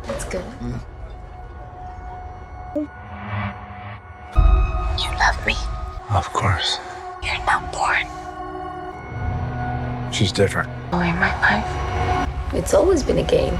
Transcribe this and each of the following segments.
That's good. You love me. Of course. You're not born. She's different. Joy in my life. It's always been a game.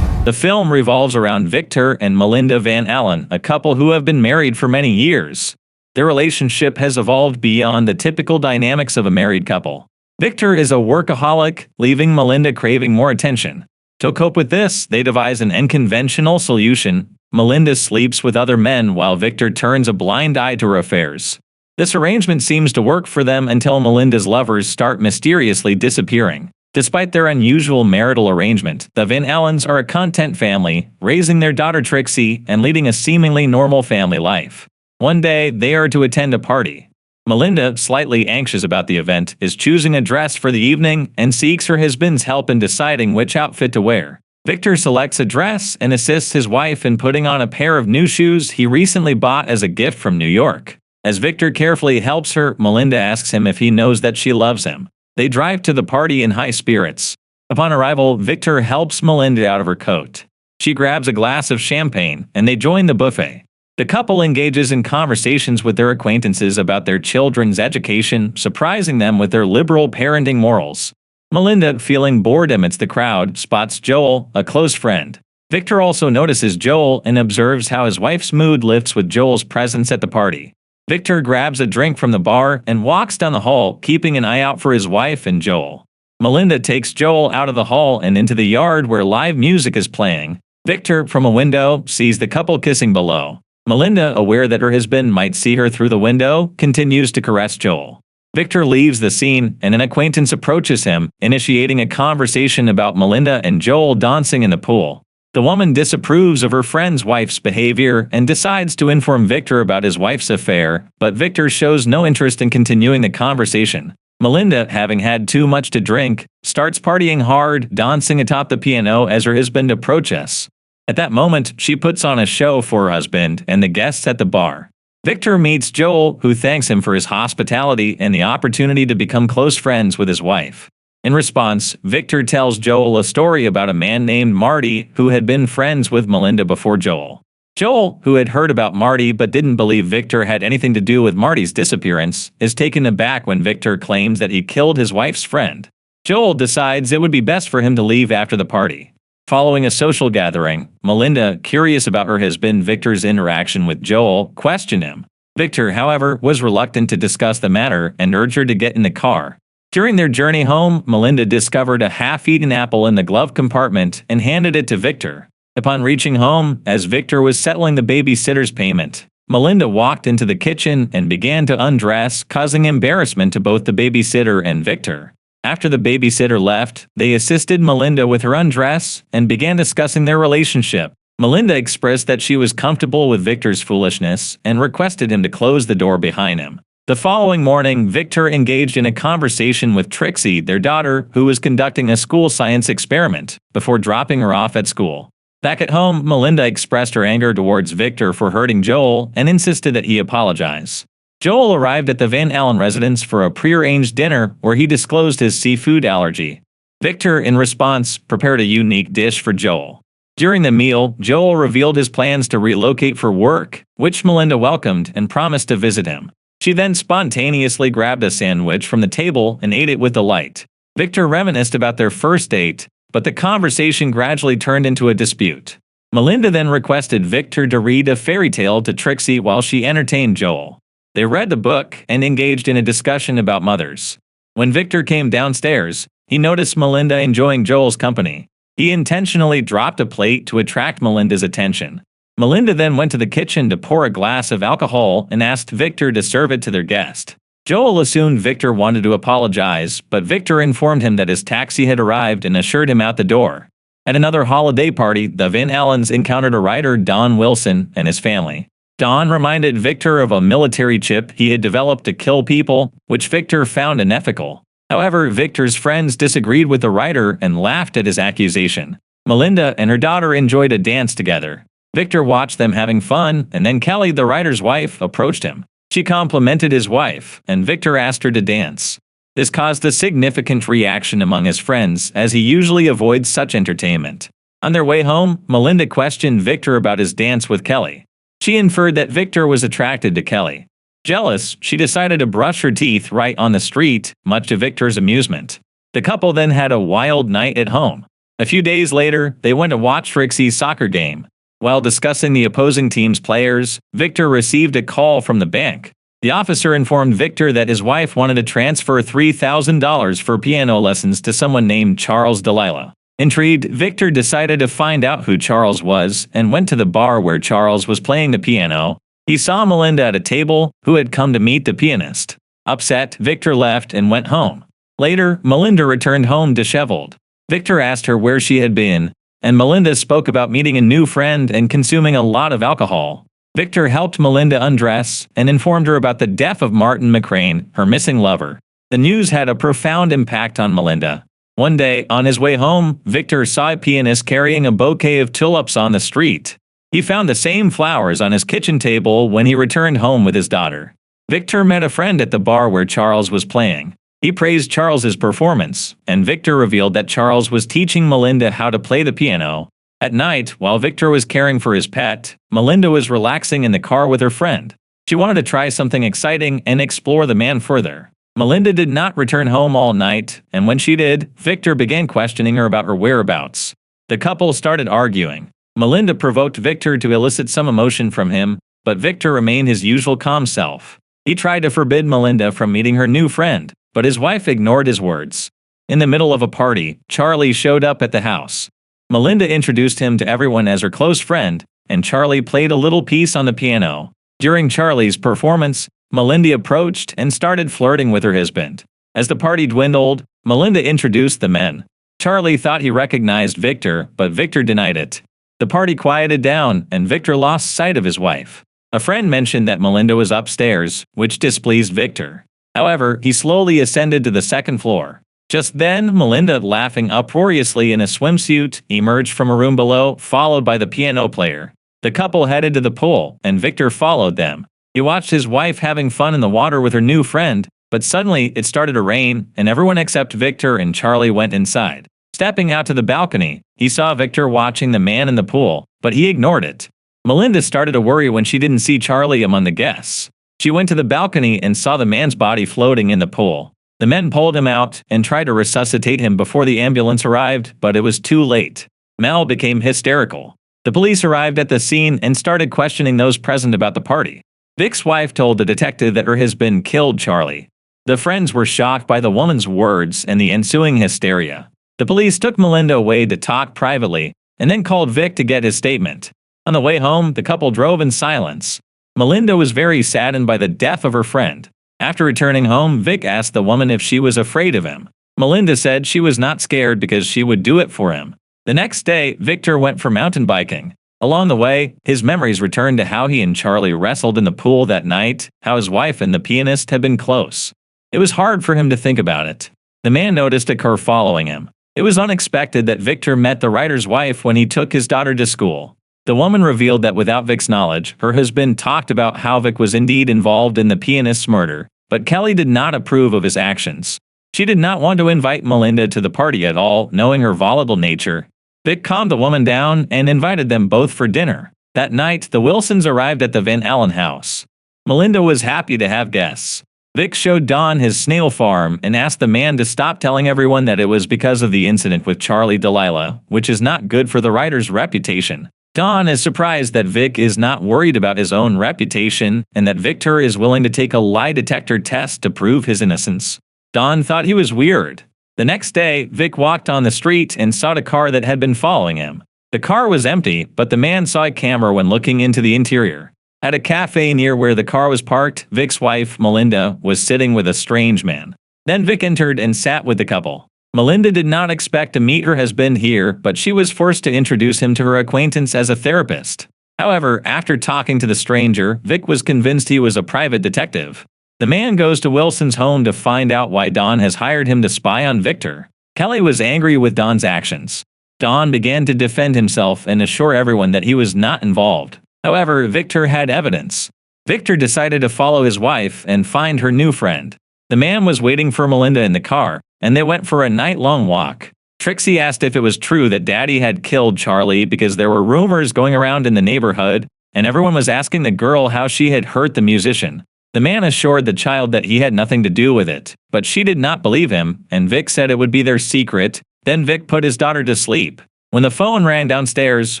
The film revolves around Victor and Melinda Van Allen, a couple who have been married for many years. Their relationship has evolved beyond the typical dynamics of a married couple. Victor is a workaholic, leaving Melinda craving more attention. To cope with this, they devise an unconventional solution. Melinda sleeps with other men while Victor turns a blind eye to her affairs. This arrangement seems to work for them until Melinda's lovers start mysteriously disappearing. Despite their unusual marital arrangement, the Van Allens are a content family, raising their daughter Trixie and leading a seemingly normal family life. One day, they are to attend a party. Melinda, slightly anxious about the event, is choosing a dress for the evening and seeks her husband's help in deciding which outfit to wear. Victor selects a dress and assists his wife in putting on a pair of new shoes he recently bought as a gift from New York. As Victor carefully helps her, Melinda asks him if he knows that she loves him. They drive to the party in high spirits. Upon arrival, Victor helps Melinda out of her coat. She grabs a glass of champagne, and they join the buffet. The couple engages in conversations with their acquaintances about their children's education, surprising them with their liberal parenting morals. Melinda, feeling bored amidst the crowd, spots Joel, a close friend. Victor also notices Joel and observes how his wife's mood lifts with Joel's presence at the party. Victor grabs a drink from the bar and walks down the hall, keeping an eye out for his wife and Joel. Melinda takes Joel out of the hall and into the yard where live music is playing. Victor, from a window, sees the couple kissing below. Melinda, aware that her husband might see her through the window, continues to caress Joel. Victor leaves the scene, and an acquaintance approaches him, initiating a conversation about Melinda and Joel dancing in the pool. The woman disapproves of her friend's wife's behavior and decides to inform Victor about his wife's affair, but Victor shows no interest in continuing the conversation. Melinda, having had too much to drink, starts partying hard, dancing atop the piano as her husband approaches. At that moment, she puts on a show for her husband and the guests at the bar. Victor meets Joel, who thanks him for his hospitality and the opportunity to become close friends with his wife. In response, Victor tells Joel a story about a man named Marty who had been friends with Melinda before Joel. Joel, who had heard about Marty but didn't believe Victor had anything to do with Marty's disappearance, is taken aback when Victor claims that he killed his wife's friend. Joel decides it would be best for him to leave after the party. Following a social gathering, Melinda, curious about her husband Victor's interaction with Joel, questioned him. Victor, however, was reluctant to discuss the matter and urged her to get in the car. During their journey home, Melinda discovered a half-eaten apple in the glove compartment and handed it to Victor. Upon reaching home, as Victor was settling the babysitter's payment, Melinda walked into the kitchen and began to undress, causing embarrassment to both the babysitter and Victor. After the babysitter left, they assisted Melinda with her undress and began discussing their relationship. Melinda expressed that she was comfortable with Victor's foolishness and requested him to close the door behind him. The following morning, Victor engaged in a conversation with Trixie, their daughter, who was conducting a school science experiment, before dropping her off at school. Back at home, Melinda expressed her anger towards Victor for hurting Joel and insisted that he apologize. Joel arrived at the Van Allen residence for a prearranged dinner where he disclosed his seafood allergy. Victor, in response, prepared a unique dish for Joel. During the meal, Joel revealed his plans to relocate for work, which Melinda welcomed and promised to visit him. She then spontaneously grabbed a sandwich from the table and ate it with delight. Victor reminisced about their first date, but the conversation gradually turned into a dispute. Melinda then requested Victor to read a fairy tale to Trixie while she entertained Joel. They read the book and engaged in a discussion about mothers. When Victor came downstairs, he noticed Melinda enjoying Joel's company. He intentionally dropped a plate to attract Melinda's attention. Melinda then went to the kitchen to pour a glass of alcohol and asked Victor to serve it to their guest. Joel assumed Victor wanted to apologize, but Victor informed him that his taxi had arrived and assured him out the door. At another holiday party, the Van Allens encountered a writer, Don Wilson, and his family. Don reminded Victor of a military chip he had developed to kill people, which Victor found unethical. However, Victor's friends disagreed with the writer and laughed at his accusation. Melinda and her daughter enjoyed a dance together. Victor watched them having fun, and then Kelly, the writer's wife, approached him. She complimented his wife, and Victor asked her to dance. This caused a significant reaction among his friends, as he usually avoids such entertainment. On their way home, Melinda questioned Victor about his dance with Kelly. She inferred that Victor was attracted to Kelly. Jealous, she decided to brush her teeth right on the street, much to Victor's amusement. The couple then had a wild night at home. A few days later, they went to watch Trixie's soccer game. While discussing the opposing team's players, Victor received a call from the bank. The officer informed Victor that his wife wanted to transfer $3,000 for piano lessons to someone named Charles Delilah. Intrigued, Victor decided to find out who Charles was and went to the bar where Charles was playing the piano. He saw Melinda at a table, who had come to meet the pianist. Upset, Victor left and went home. Later, Melinda returned home disheveled. Victor asked her where she had been, and Melinda spoke about meeting a new friend and consuming a lot of alcohol. Victor helped Melinda undress and informed her about the death of Martin McCrane, her missing lover. The news had a profound impact on Melinda. One day, on his way home, Victor saw a pianist carrying a bouquet of tulips on the street. He found the same flowers on his kitchen table when he returned home with his daughter. Victor met a friend at the bar where Charles was playing. He praised Charles's performance, and Victor revealed that Charles was teaching Melinda how to play the piano. At night, while Victor was caring for his pet, Melinda was relaxing in the car with her friend. She wanted to try something exciting and explore the man further. Melinda did not return home all night, and when she did, Victor began questioning her about her whereabouts. The couple started arguing. Melinda provoked Victor to elicit some emotion from him, but Victor remained his usual calm self. He tried to forbid Melinda from meeting her new friend, but his wife ignored his words. In the middle of a party, Charlie showed up at the house. Melinda introduced him to everyone as her close friend, and Charlie played a little piece on the piano. During Charlie's performance, Melinda approached and started flirting with her husband. As the party dwindled, Melinda introduced the men. Charlie thought he recognized Victor, but Victor denied it. The party quieted down, and Victor lost sight of his wife. A friend mentioned that Melinda was upstairs, which displeased Victor. However, he slowly ascended to the second floor. Just then, Melinda, laughing uproariously in a swimsuit, emerged from a room below, followed by the piano player. The couple headed to the pool, and Victor followed them. He watched his wife having fun in the water with her new friend, but suddenly it started to rain, and everyone except Victor and Charlie went inside. Stepping out to the balcony, he saw Victor watching the man in the pool, but he ignored it. Melinda started to worry when she didn't see Charlie among the guests. She went to the balcony and saw the man's body floating in the pool. The men pulled him out and tried to resuscitate him before the ambulance arrived, but it was too late. Mel became hysterical. The police arrived at the scene and started questioning those present about the party. Vic's wife told the detective that her husband killed Charlie. The friends were shocked by the woman's words and the ensuing hysteria. The police took Melinda away to talk privately, and then called Vic to get his statement. On the way home, the couple drove in silence. Melinda was very saddened by the death of her friend. After returning home, Vic asked the woman if she was afraid of him. Melinda said she was not scared because she would do it for him. The next day, Victor went for mountain biking. Along the way, his memories returned to how he and Charlie wrestled in the pool that night, how his wife and the pianist had been close. It was hard for him to think about it. The man noticed a car following him. It was unexpected that Victor met the writer's wife when he took his daughter to school. The woman revealed that without Vic's knowledge, her husband talked about how Vic was indeed involved in the pianist's murder, but Kelly did not approve of his actions. She did not want to invite Melinda to the party at all, knowing her volatile nature. Vic calmed the woman down and invited them both for dinner. That night, the Wilsons arrived at the Van Allen house. Melinda was happy to have guests. Vic showed Don his snail farm and asked the man to stop telling everyone that it was because of the incident with Charlie Delilah, which is not good for the writer's reputation. Don is surprised that Vic is not worried about his own reputation and that Victor is willing to take a lie detector test to prove his innocence. Don thought he was weird. The next day, Vic walked on the street and saw a car that had been following him. The car was empty, but the man saw a camera when looking into the interior. At a cafe near where the car was parked, Vic's wife, Melinda, was sitting with a strange man. Then Vic entered and sat with the couple. Melinda did not expect to meet her husband here, but she was forced to introduce him to her acquaintance as a therapist. However, after talking to the stranger, Vic was convinced he was a private detective. The man goes to Wilson's home to find out why Don has hired him to spy on Victor. Kelly was angry with Don's actions. Don began to defend himself and assure everyone that he was not involved. However, Victor had evidence. Victor decided to follow his wife and find her new friend. The The man was waiting for Melinda in the car, and they went for a night-long walk. Trixie asked if it was true that Daddy had killed Charlie because there were rumors going around in the neighborhood, and everyone was asking the girl how she had hurt the musician. The man assured the child that he had nothing to do with it, but she did not believe him, and Vic said it would be their secret. Then Vic put his daughter to sleep. When the phone rang downstairs,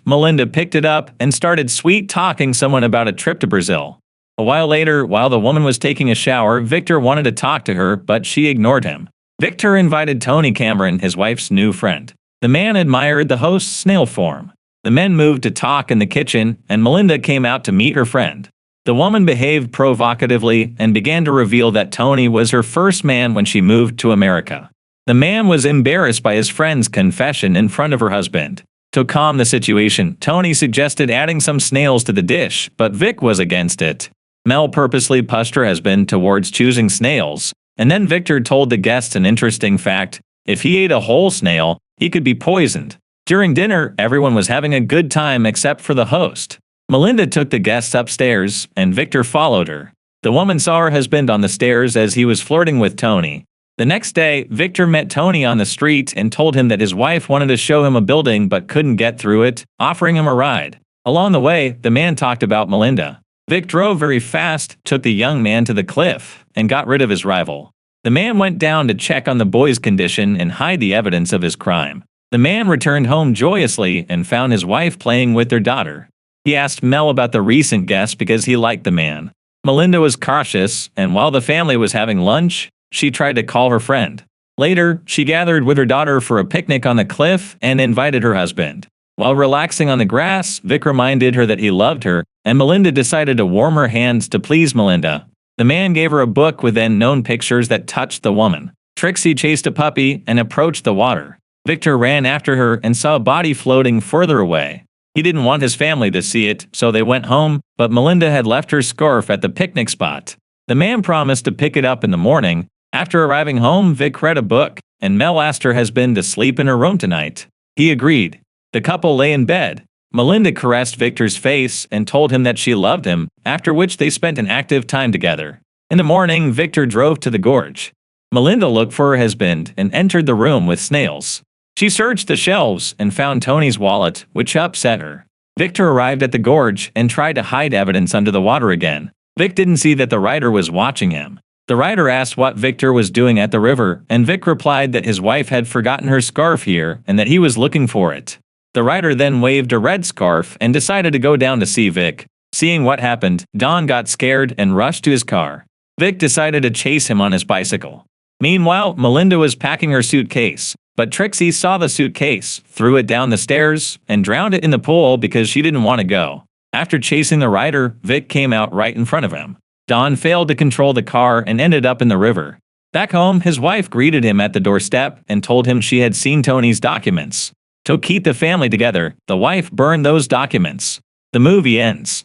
Melinda picked it up and started sweet-talking someone about a trip to Brazil. A while later, while the woman was taking a shower, Victor wanted to talk to her, but she ignored him. Victor invited Tony Cameron, his wife's new friend. The man admired the host's snail form. The men moved to talk in the kitchen, and Melinda came out to meet her friend. The woman behaved provocatively and began to reveal that Tony was her first man when she moved to America. The man was embarrassed by his friend's confession in front of her husband. To calm the situation, Tony suggested adding some snails to the dish, but Vic was against it. Mel purposely pushed her husband towards choosing snails, and then Victor told the guests an interesting fact: if he ate a whole snail, he could be poisoned. During dinner, everyone was having a good time except for the host. Melinda took the guests upstairs, and Victor followed her. The woman saw her husband on the stairs as he was flirting with Tony. The next day, Victor met Tony on the street and told him that his wife wanted to show him a building but couldn't get through it, offering him a ride. Along the way, the man talked about Melinda. Vic drove very fast, took the young man to the cliff, and got rid of his rival. The man went down to check on the boy's condition and hide the evidence of his crime. The man returned home joyously and found his wife playing with their daughter. He asked Mel about the recent guest because he liked the man. Melinda was cautious, and while the family was having lunch, she tried to call her friend. Later, she gathered with her daughter for a picnic on the cliff and invited her husband. While relaxing on the grass, Vic reminded her that he loved her, and Melinda decided to warm her hands to please Melinda. The man gave her a book with unknown pictures that touched the woman. Trixie chased a puppy and approached the water. Victor ran after her and saw a body floating further away. He didn't want his family to see it, so they went home, but Melinda had left her scarf at the picnic spot. The man promised to pick it up in the morning. After arriving home, Vic read a book, and Mel asked her husband to sleep in her room tonight. He agreed. The couple lay in bed. Melinda caressed Victor's face and told him that she loved him, after which they spent an active time together. In the morning, Victor drove to the gorge. Melinda looked for her husband and entered the room with snails. She searched the shelves and found Tony's wallet, which upset her. Victor arrived at the gorge and tried to hide evidence under the water again. Vic didn't see that the writer was watching him. The writer asked what Victor was doing at the river, and Vic replied that his wife had forgotten her scarf here and that he was looking for it. The writer then waved a red scarf and decided to go down to see Vic. Seeing what happened, Don got scared and rushed to his car. Vic decided to chase him on his bicycle. Meanwhile, Melinda was packing her suitcase, but Trixie saw the suitcase, threw it down the stairs, and drowned it in the pool because she didn't want to go. After chasing the writer, Vic came out right in front of him. Don failed to control the car and ended up in the river. Back home, his wife greeted him at the doorstep and told him she had seen Tony's documents. To keep the family together, the wife burned those documents. The movie ends.